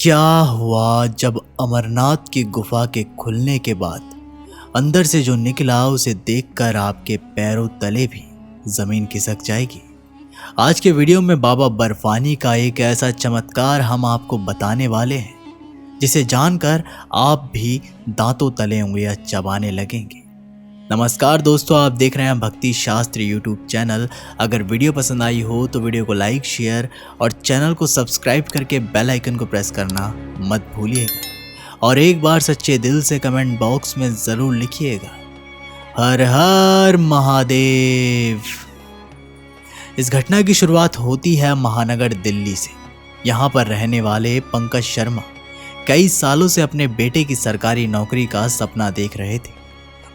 क्या हुआ जब अमरनाथ की गुफा के खुलने के बाद अंदर से जो निकला उसे देखकर आपके पैरों तले भी जमीन खिसक जाएगी। आज के वीडियो में बाबा बर्फानी का एक ऐसा चमत्कार हम आपको बताने वाले हैं जिसे जानकर आप भी दांतों तले उंगलियां चबाने लगेंगे। नमस्कार दोस्तों, आप देख रहे हैं भक्ति शास्त्र यूट्यूब चैनल। अगर वीडियो पसंद आई हो तो वीडियो को लाइक, शेयर और चैनल को सब्सक्राइब करके बेल आइकन को प्रेस करना मत भूलिएगा। और एक बार सच्चे दिल से कमेंट बॉक्स में ज़रूर लिखिएगा, हर हर महादेव। इस घटना की शुरुआत होती है महानगर दिल्ली से। यहाँ पर रहने वाले पंकज शर्मा कई सालों से अपने बेटे की सरकारी नौकरी का सपना देख रहे थे।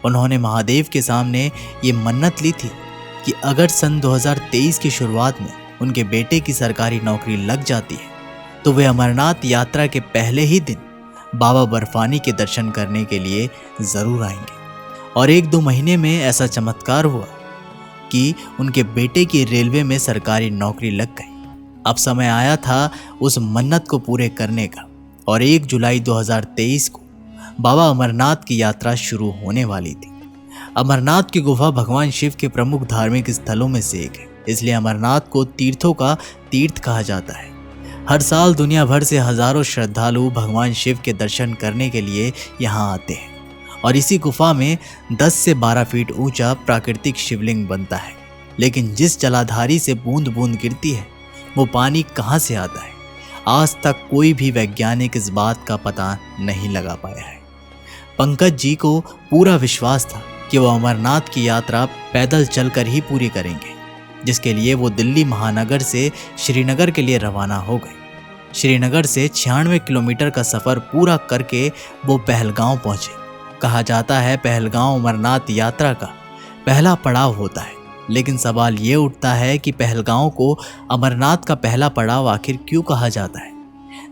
उन्होंने महादेव के सामने ये मन्नत ली थी कि अगर सन 2023 की शुरुआत में उनके बेटे की सरकारी नौकरी लग जाती है तो वे अमरनाथ यात्रा के पहले ही दिन बाबा बर्फानी के दर्शन करने के लिए ज़रूर आएंगे। और 1-2 महीने में ऐसा चमत्कार हुआ कि उनके बेटे की रेलवे में सरकारी नौकरी लग गई। अब समय आया था उस मन्नत को पूरे करने का और 1 जुलाई 2023 को बाबा अमरनाथ की यात्रा शुरू होने वाली थी। अमरनाथ की गुफा भगवान शिव के प्रमुख धार्मिक स्थलों में से एक है, इसलिए अमरनाथ को तीर्थों का तीर्थ कहा जाता है। हर साल दुनिया भर से हजारों श्रद्धालु भगवान शिव के दर्शन करने के लिए यहाँ आते हैं और इसी गुफा में 10 से 12 फीट ऊंचा प्राकृतिक शिवलिंग बनता है। लेकिन जिस जलाधारी से बूंद बूंद गिरती है वो पानी कहाँ से आता है, आज तक कोई भी वैज्ञानिक इस बात का पता नहीं लगा पाया है। पंकज जी को पूरा विश्वास था कि वो अमरनाथ की यात्रा पैदल चलकर ही पूरी करेंगे, जिसके लिए वो दिल्ली महानगर से श्रीनगर के लिए रवाना हो गए। श्रीनगर से 96 किलोमीटर का सफ़र पूरा करके वो पहलगांव पहुंचे। कहा जाता है पहलगांव अमरनाथ यात्रा का पहला पड़ाव होता है, लेकिन सवाल ये उठता है कि पहलगांव को अमरनाथ का पहला पड़ाव आखिर क्यों कहा जाता है।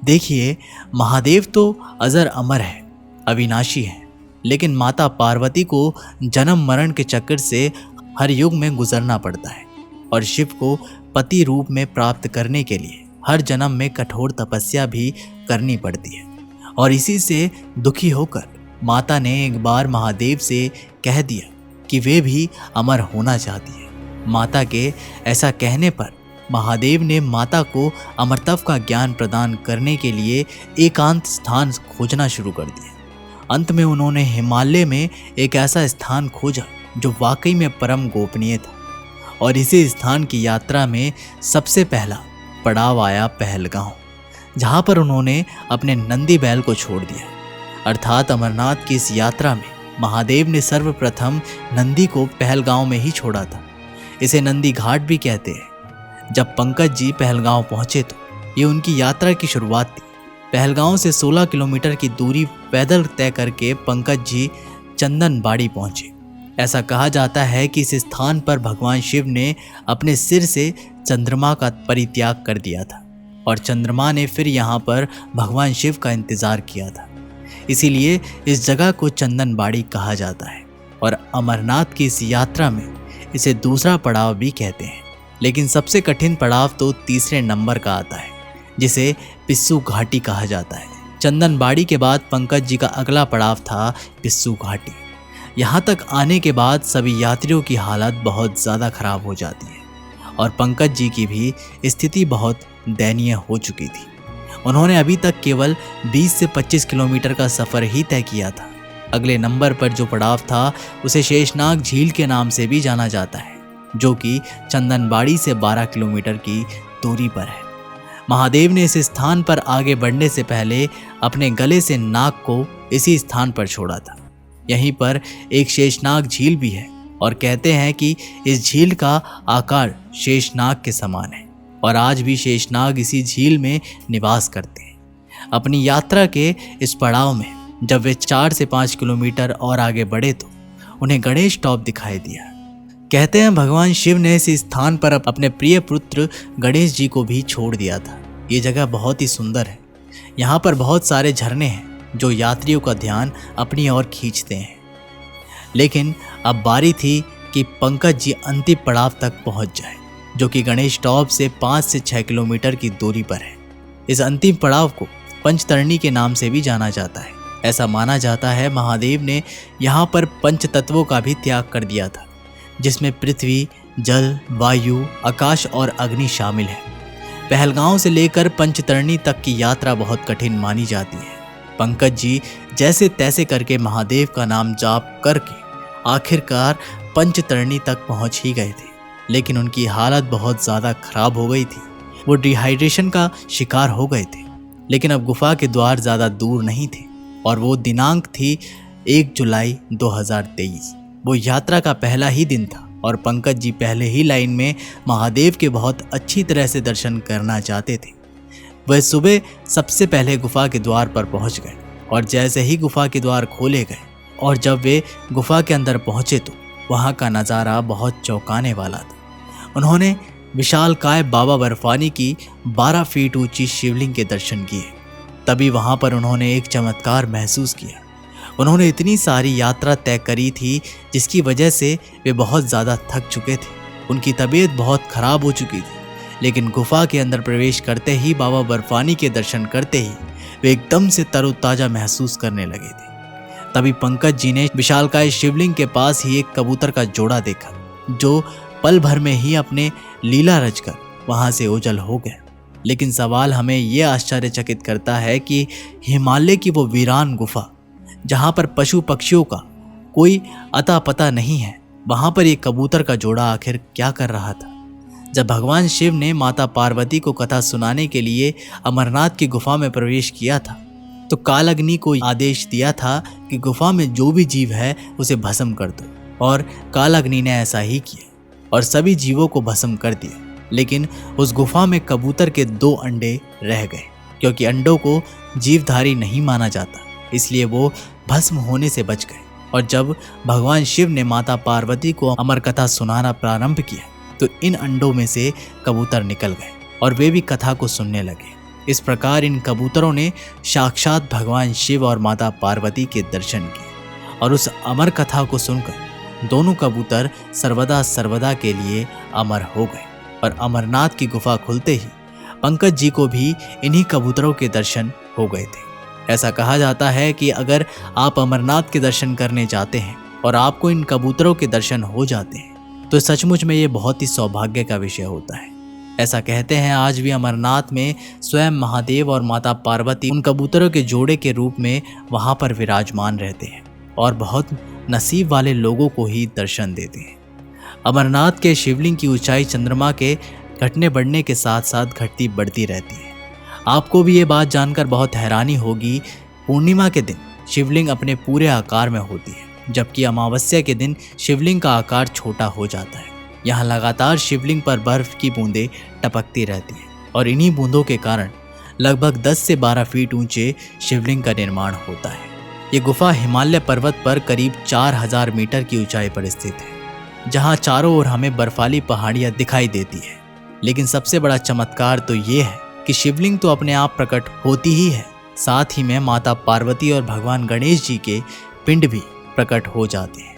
देखिए, महादेव तो अजर अमर है, अविनाशी है, लेकिन माता पार्वती को जन्म मरण के चक्कर से हर युग में गुजरना पड़ता है और शिव को पति रूप में प्राप्त करने के लिए हर जन्म में कठोर तपस्या भी करनी पड़ती है। और इसी से दुखी होकर माता ने एक बार महादेव से कह दिया कि वे भी अमर होना चाहती है। माता के ऐसा कहने पर महादेव ने माता को अमरत्व का ज्ञान प्रदान करने के लिए एकांत स्थान खोजना शुरू कर दिया। अंत में उन्होंने हिमालय में एक ऐसा स्थान खोजा जो वाकई में परम गोपनीय था और इसी स्थान की यात्रा में सबसे पहला पड़ाव आया पहलगांव, जहां पर उन्होंने अपने नंदी बैल को छोड़ दिया। अर्थात अमरनाथ की इस यात्रा में महादेव ने सर्वप्रथम नंदी को पहलगांव में ही छोड़ा था। इसे नंदी घाट भी कहते हैं। जब पंकज जी पहलगांव पहुंचे तो ये उनकी यात्रा की शुरुआत थी। पहलगांव से 16 किलोमीटर की दूरी पैदल तय करके पंकज जी चंदनबाड़ी पहुंचे। ऐसा कहा जाता है कि इस स्थान पर भगवान शिव ने अपने सिर से चंद्रमा का परित्याग कर दिया था और चंद्रमा ने फिर यहाँ पर भगवान शिव का इंतजार किया था। इसीलिए इस जगह को चंदनबाड़ी कहा जाता है और अमरनाथ की इस यात्रा में इसे दूसरा पड़ाव भी कहते हैं। लेकिन सबसे कठिन पड़ाव तो तीसरे नंबर का आता है, जिसे पिस्सू घाटी कहा जाता है। चंदनबाड़ी के बाद पंकज जी का अगला पड़ाव था पिस्सू घाटी। यहाँ तक आने के बाद सभी यात्रियों की हालत बहुत ज़्यादा खराब हो जाती है और पंकज जी की भी स्थिति बहुत दयनीय हो चुकी थी। उन्होंने अभी तक केवल 20 से 25 किलोमीटर का सफ़र ही तय किया था। अगले नंबर पर जो पड़ाव था उसे शेषनाग झील के नाम से भी जाना जाता है, जो कि चंदनबाड़ी से 12 किलोमीटर की दूरी पर है। महादेव ने इस स्थान पर आगे बढ़ने से पहले अपने गले से नाग को इसी स्थान पर छोड़ा था। यहीं पर एक शेषनाग झील भी है और कहते हैं कि इस झील का आकार शेषनाग के समान है और आज भी शेषनाग इसी झील में निवास करते हैं। अपनी यात्रा के इस पड़ाव में जब वे 4 से 5 किलोमीटर और आगे बढ़े तो उन्हें गणेश टॉप दिखाई दिया। कहते हैं भगवान शिव ने इस स्थान पर अपने प्रिय पुत्र गणेश जी को भी छोड़ दिया था। ये जगह बहुत ही सुंदर है। यहाँ पर बहुत सारे झरने हैं जो यात्रियों का ध्यान अपनी ओर खींचते हैं। लेकिन अब बारी थी कि पंकज जी अंतिम पड़ाव तक पहुँच जाए, जो कि गणेश टॉप से 5 से 6 किलोमीटर की दूरी पर है। इस अंतिम पड़ाव को पंचतरणी के नाम से भी जाना जाता है। ऐसा माना जाता है महादेव ने यहाँ पर पंच तत्वों का भी त्याग कर दिया था, जिसमें पृथ्वी, जल, वायु, आकाश और अग्नि शामिल है। पहलगांव से लेकर पंचतरणी तक की यात्रा बहुत कठिन मानी जाती है। पंकज जी जैसे तैसे करके महादेव का नाम जाप करके आखिरकार पंचतरणी तक पहुंच ही गए थे, लेकिन उनकी हालत बहुत ज़्यादा खराब हो गई थी। वो डिहाइड्रेशन का शिकार हो गए थे। लेकिन अब गुफा के द्वार ज़्यादा दूर नहीं थे और वो दिनांक थी 1 जुलाई 2023। वो यात्रा का पहला ही दिन था और पंकज जी पहले ही लाइन में महादेव के बहुत अच्छी तरह से दर्शन करना चाहते थे। वह सुबह सबसे पहले गुफा के द्वार पर पहुंच गए और जैसे ही गुफा के द्वार खोले गए और जब वे गुफा के अंदर पहुंचे तो वहां का नज़ारा बहुत चौंकाने वाला था। उन्होंने विशालकाय बाबा बर्फानी की 12 फीट ऊंची शिवलिंग के दर्शन किए। तभी वहां पर उन्होंने एक चमत्कार महसूस किया। उन्होंने इतनी सारी यात्रा तय करी थी जिसकी वजह से वे बहुत ज़्यादा थक चुके थे। उनकी तबीयत बहुत खराब हो चुकी थी, लेकिन गुफा के अंदर प्रवेश करते ही, बाबा बर्फानी के दर्शन करते ही वे एकदम से तरोताज़ा महसूस करने लगे थे। तभी पंकज जी ने विशालकाय शिवलिंग के पास ही एक कबूतर का जोड़ा देखा, जो पल भर में ही अपने लीला रचकर वहां से ओझल हो गए। लेकिन सवाल हमें ये आश्चर्यचकित करता है कि हिमालय की वो वीरान गुफा, जहाँ पर पशु पक्षियों का कोई अता पता नहीं है, वहाँ पर एक कबूतर का जोड़ा आखिर क्या कर रहा था। जब भगवान शिव ने माता पार्वती को कथा सुनाने के लिए अमरनाथ की गुफा में प्रवेश किया था, तो कालाग्नि को आदेश दिया था कि गुफा में जो भी जीव है उसे भस्म कर दो, और कालाग्नि ने ऐसा ही किया और सभी जीवों को भस्म कर दिया। लेकिन उस गुफा में कबूतर के 2 अंडे रह गए, क्योंकि अंडों को जीवधारी नहीं माना जाता, इसलिए वो भस्म होने से बच गए। और जब भगवान शिव ने माता पार्वती को अमर कथा सुनाना प्रारंभ किया तो इन अंडों में से कबूतर निकल गए और वे भी कथा को सुनने लगे। इस प्रकार इन कबूतरों ने साक्षात भगवान शिव और माता पार्वती के दर्शन किए और उस अमर कथा को सुनकर दोनों कबूतर सर्वदा के लिए अमर हो गए। और अमरनाथ की गुफा खुलते ही पंकज जी को भी इन्हीं कबूतरों के दर्शन हो गए थे। ऐसा कहा जाता है कि अगर आप अमरनाथ के दर्शन करने जाते हैं और आपको इन कबूतरों के दर्शन हो जाते हैं तो सचमुच में ये बहुत ही सौभाग्य का विषय होता है। ऐसा कहते हैं आज भी अमरनाथ में स्वयं महादेव और माता पार्वती उन कबूतरों के जोड़े के रूप में वहाँ पर विराजमान रहते हैं और बहुत नसीब वाले लोगों को ही दर्शन देते हैं। अमरनाथ के शिवलिंग की ऊंचाई चंद्रमा के घटने बढ़ने के साथ साथ घटती बढ़ती रहती है। आपको भी ये बात जानकर बहुत हैरानी होगी, पूर्णिमा के दिन शिवलिंग अपने पूरे आकार में होती है, जबकि अमावस्या के दिन शिवलिंग का आकार छोटा हो जाता है। यहाँ लगातार शिवलिंग पर बर्फ की बूंदें टपकती रहती हैं और इन्हीं बूंदों के कारण लगभग 10 से 12 फीट ऊंचे शिवलिंग का निर्माण होता है। ये गुफा हिमालय पर्वत पर करीब 4000 मीटर की ऊंचाई पर स्थित है, जहाँ चारों ओर हमें बर्फाली पहाड़ियाँ दिखाई देती है। लेकिन सबसे बड़ा चमत्कार तो ये है कि शिवलिंग तो अपने आप प्रकट होती ही है, साथ ही में माता पार्वती और भगवान गणेश जी के पिंड भी प्रकट हो जाते हैं।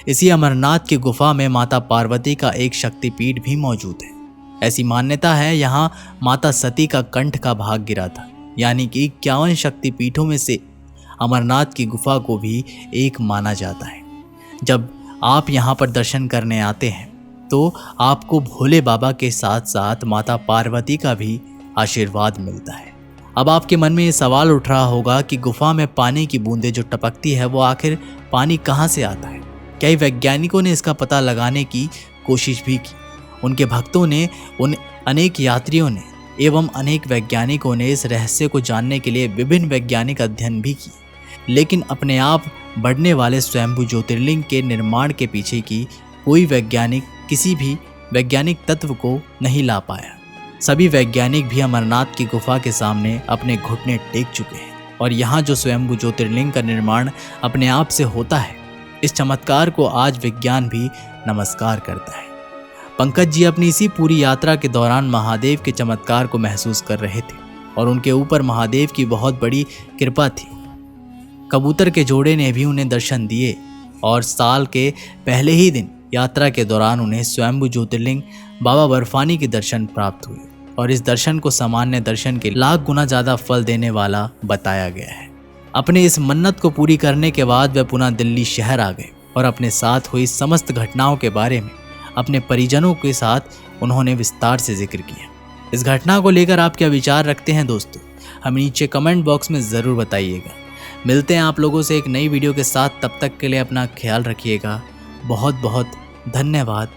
इसी अमरनाथ की गुफा में माता पार्वती का एक शक्तिपीठ भी मौजूद है। ऐसी मान्यता है यहाँ माता सती का कंठ का भाग गिरा था, यानी कि 51 शक्तिपीठों में से अमरनाथ की गुफा को भी एक माना जाता है। जब आप यहाँ पर दर्शन करने आते हैं तो आपको भोले बाबा के साथ साथ माता पार्वती का भी आशीर्वाद मिलता है। अब आपके मन में ये सवाल उठ रहा होगा कि गुफा में पानी की बूंदें जो टपकती है वो आखिर पानी कहाँ से आता है। कई वैज्ञानिकों ने इसका पता लगाने की कोशिश भी की। उनके भक्तों ने, उन अनेक यात्रियों ने एवं अनेक वैज्ञानिकों ने इस रहस्य को जानने के लिए विभिन्न वैज्ञानिक अध्ययन भी किए, लेकिन अपने आप बढ़ने वाले स्वयंभू ज्योतिर्लिंग के निर्माण के पीछे की कोई वैज्ञानिक किसी भी वैज्ञानिक तत्व को नहीं ला पाया। सभी वैज्ञानिक भी अमरनाथ की गुफा के सामने अपने घुटने टेक चुके हैं और यहाँ जो स्वयंभू ज्योतिर्लिंग का निर्माण अपने आप से होता है, इस चमत्कार को आज विज्ञान भी नमस्कार करता है। पंकज जी अपनी इसी पूरी यात्रा के दौरान महादेव के चमत्कार को महसूस कर रहे थे और उनके ऊपर महादेव की बहुत बड़ी कृपा थी। कबूतर के जोड़े ने भी उन्हें दर्शन दिए और साल के पहले ही दिन यात्रा के दौरान उन्हें स्वयंभू ज्योतिर्लिंग बाबा बर्फानी के दर्शन प्राप्त हुए। और इस दर्शन को सामान्य दर्शन के लाख गुना ज़्यादा फल देने वाला बताया गया है। अपने इस मन्नत को पूरी करने के बाद वह पुनः दिल्ली शहर आ गए और अपने साथ हुई समस्त घटनाओं के बारे में अपने परिजनों के साथ उन्होंने विस्तार से जिक्र किया। इस घटना को लेकर आप क्या विचार रखते हैं दोस्तों, हमें नीचे कमेंट बॉक्स में ज़रूर बताइएगा। मिलते हैं आप लोगों से एक नई वीडियो के साथ, तब तक के लिए अपना ख्याल रखिएगा। बहुत बहुत धन्यवाद।